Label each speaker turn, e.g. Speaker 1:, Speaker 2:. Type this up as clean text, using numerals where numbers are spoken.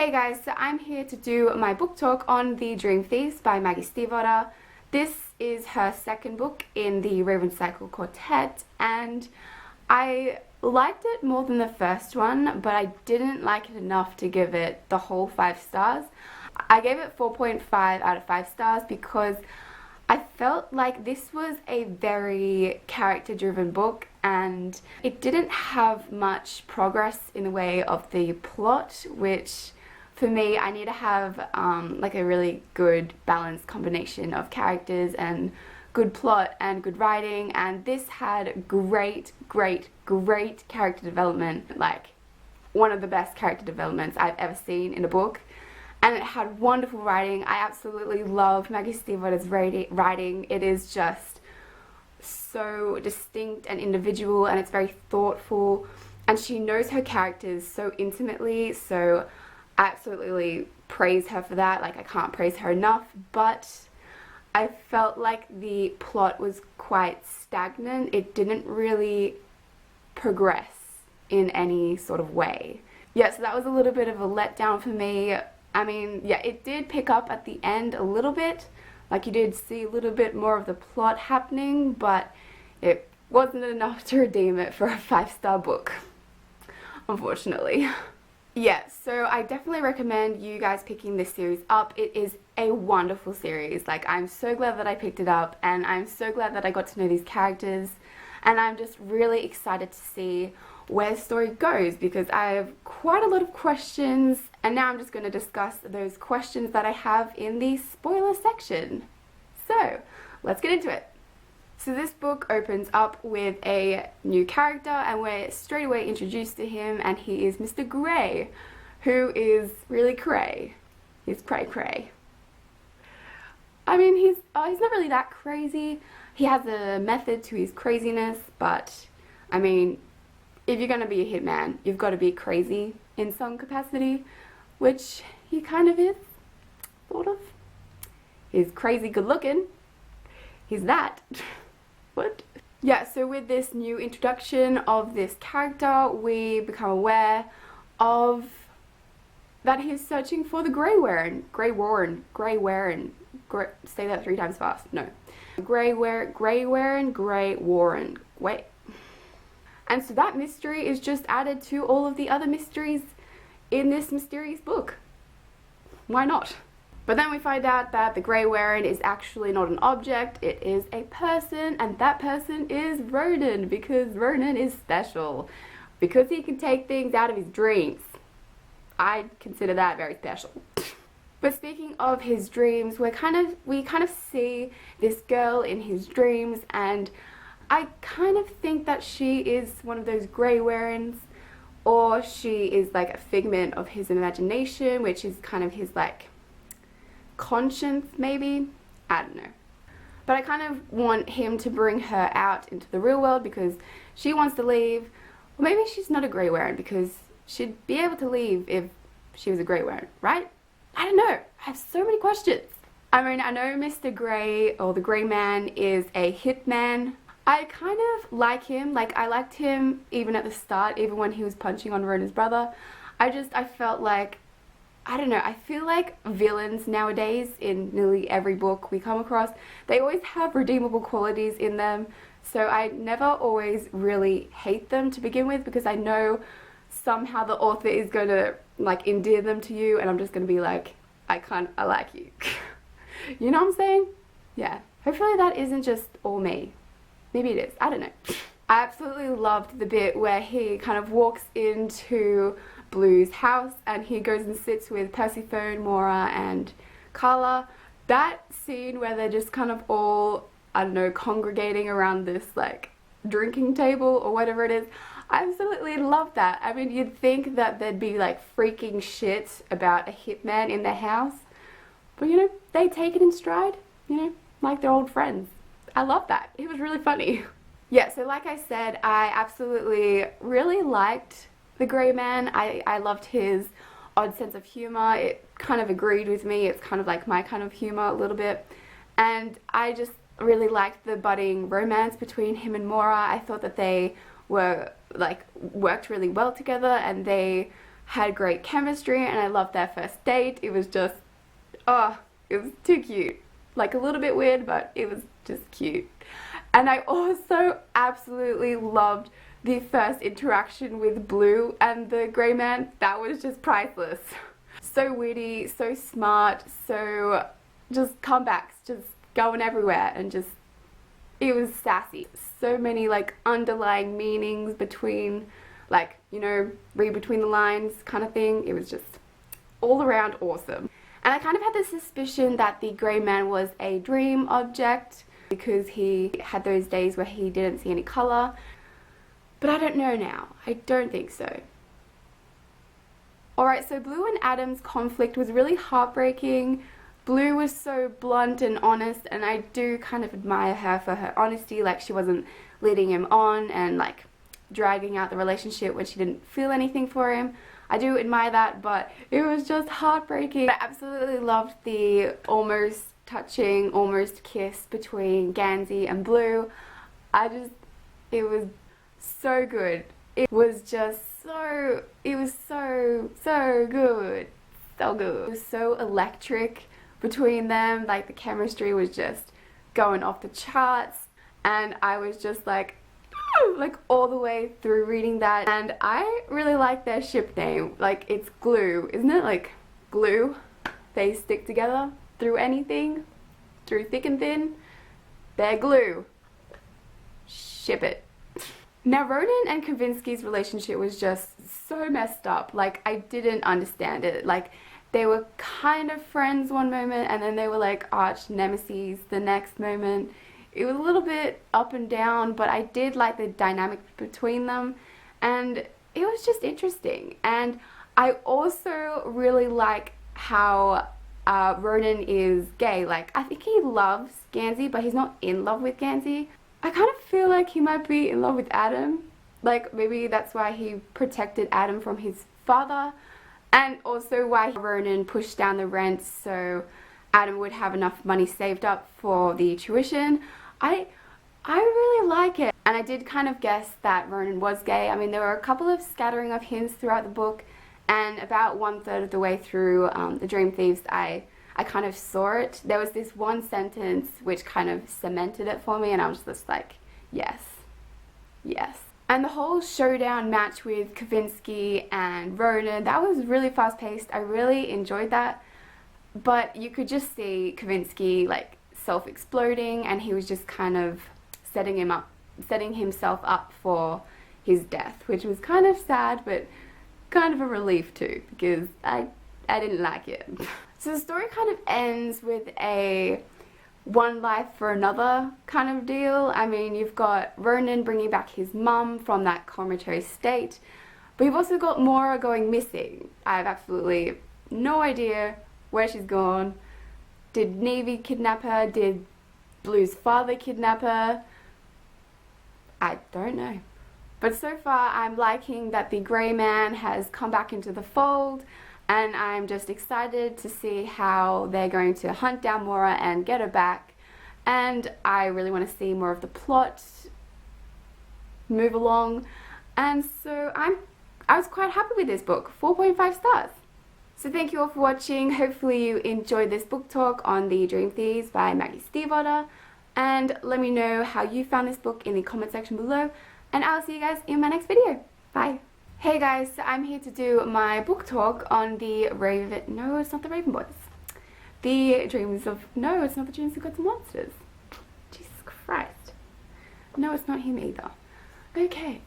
Speaker 1: Hey guys, so I'm here to do my book talk on The Dream Thieves by Maggie Stiefvater. This is her second book in the Raven Cycle Quartet, and I liked it more than the first one, but I didn't like it enough to give it the whole 5 stars. I gave it 4.5 out of 5 stars because I felt like this was a very character-driven book and it didn't have much progress in the way of the plot, which for me, I need to have like a really good balanced combination of characters and good plot and good writing, and this had great character development, like one of the best character developments I've ever seen in a book. And it had wonderful writing. I absolutely love Maggie Stiefvater's writing. It is just so distinct and individual, and it's very thoughtful, and she knows her characters so intimately, so I absolutely praise her for that. Like, I can't praise her enough. But I felt like the plot was quite stagnant. It didn't really progress in any sort of way. Yeah, so that was a little bit of a letdown for me. I mean, yeah, it did pick up at the end a little bit. Like, you did see a little bit more of the plot happening, but it wasn't enough to redeem it for a 5-star book, unfortunately. Yeah, so I definitely recommend you guys picking this series up. It is a wonderful series. Like, I'm so glad that I picked it up, and I'm so glad that I got to know these characters, and I'm just really excited to see where the story goes because I have quite a lot of questions, and now I'm just going to discuss those questions that I have in the spoiler section. So, let's get into it. So this book opens up with a new character, and we're straight away introduced to him, and he is Mr. Grey, who is really cray. He's cray. I mean, he's not really that crazy. He has a method to his craziness, but I mean, if you're gonna be a hitman, you've got to be crazy in some capacity, which he kind of is, sort of. He's crazy good looking. He's that. What? Yeah, so with this new introduction of this character, we become aware of that he's searching for the Grey Warren. Say that 3 times fast. No. Grey Warren. Wait. And so that mystery is just added to all of the other mysteries in this mysterious book. Why not? But then we find out that the Grey Warren is actually not an object, it is a person, and that person is Ronan, because Ronan is special. Because he can take things out of his dreams. I consider that very special. But speaking of his dreams, we kind of see this girl in his dreams, and I kind of think that she is one of those Grey Warrens, or she is like a figment of his imagination, which is kind of his like conscience, maybe? I don't know. But I kind of want him to bring her out into the real world because she wants to leave. Or maybe she's not a Grey Warren because she'd be able to leave if she was a Grey Warren, right? I don't know. I have so many questions. I mean, I know Mr. Grey, or the Grey Man, is a hitman. I kind of like him. Like, I liked him even at the start, even when he was punching on Ronan's brother. I felt like, I don't know, I feel like villains nowadays in nearly every book we come across, they always have redeemable qualities in them, so I never always really hate them to begin with because I know somehow the author is going to like endear them to you, and I'm just going to be like, I like you. You know what I'm saying? Yeah. Hopefully that isn't just all me. Maybe it is. I don't know. I absolutely loved the bit where he kind of walks into Blue's house and he goes and sits with Persephone, Mora, and Carla. That scene where they're just kind of all, I don't know, congregating around this like drinking table or whatever it is, I absolutely love that. I mean, you'd think that there'd be like freaking shit about a hitman in their house, but you know, they take it in stride, you know, like they're old friends. I love that. It was really funny. Yeah, so like I said, I absolutely really liked the Grey Man. I loved his odd sense of humor. It kind of agreed with me. It's kind of like my kind of humor a little bit. And I just really liked the budding romance between him and Mora. I thought that they were like worked really well together, and they had great chemistry, and I loved their first date. It was just, oh, it was too cute. Like a little bit weird, but it was just cute. And I also absolutely loved the first interaction with Blue and the grey man. That was just priceless. So witty, so smart, so just comebacks, just going everywhere, and just, it was sassy. So many like underlying meanings between, like, you know, read between the lines kind of thing. It was just all around awesome. And I kind of had the suspicion that the grey man was a dream object because he had those days where he didn't see any colour. But I don't know now. I don't think so. Alright, so Blue and Adam's conflict was really heartbreaking. Blue was so blunt and honest, and I do kind of admire her for her honesty. Like, she wasn't leading him on and like dragging out the relationship when she didn't feel anything for him. I do admire that, but it was just heartbreaking. I absolutely loved the almost touching, almost kiss between Gansey and Blue. It was so good. It was just so, it was so good. So good. It was so electric between them. Like, the chemistry was just going off the charts, and I was just like all the way through reading that. And I really like their ship name. Like, it's glue, isn't it? Like, glue. They stick together through anything, through thick and thin. They're glue. Ship it. Now, Ronan and Kavinsky's relationship was just so messed up. Like, I didn't understand it. Like, they were kind of friends one moment, and then they were like arch nemesis the next moment. It was a little bit up and down, but I did like the dynamic between them, and it was just interesting. And I also really like how Ronan is gay. Like, I think he loves Gansey, but he's not in love with Gansey. I kind of feel like he might be in love with Adam. Like, maybe that's why he protected Adam from his father, and also why Ronan pushed down the rent so Adam would have enough money saved up for the tuition. I really like it. And I did kind of guess that Ronan was gay. I mean, there were a couple of scattering of hints throughout the book, and about 1/3 of the way through The Dream Thieves, I kind of saw it. There was this one sentence which kind of cemented it for me, and I was just like, yes, yes. And the whole showdown match with Kavinsky and Ronan, that was really fast paced. I really enjoyed that. But you could just see Kavinsky like self-exploding, and he was just kind of setting himself up for his death, which was kind of sad, but kind of a relief too, because I didn't like it. So the story kind of ends with a one life for another kind of deal. I mean, you've got Ronan bringing back his mum from that comatose state, but you've also got Maura going missing. I have absolutely no idea where she's gone. Did Navy kidnap her? Did Blue's father kidnap her? I don't know. But so far, I'm liking that the grey man has come back into the fold, and I'm just excited to see how they're going to hunt down Maura and get her back. And I really want to see more of the plot move along. And so I was quite happy with this book. 4.5 stars. So thank you all for watching. Hopefully you enjoyed this book talk on The Dream Thieves by Maggie Stiefvater. And let me know how you found this book in the comment section below. And I'll see you guys in my next video. Bye. Hey guys, so I'm here to do my book talk on the no, it's not the Raven Boys. The Dreams of, no, it's not the Dreams of Gods and Monsters. Jesus Christ. No, it's not him either. Okay,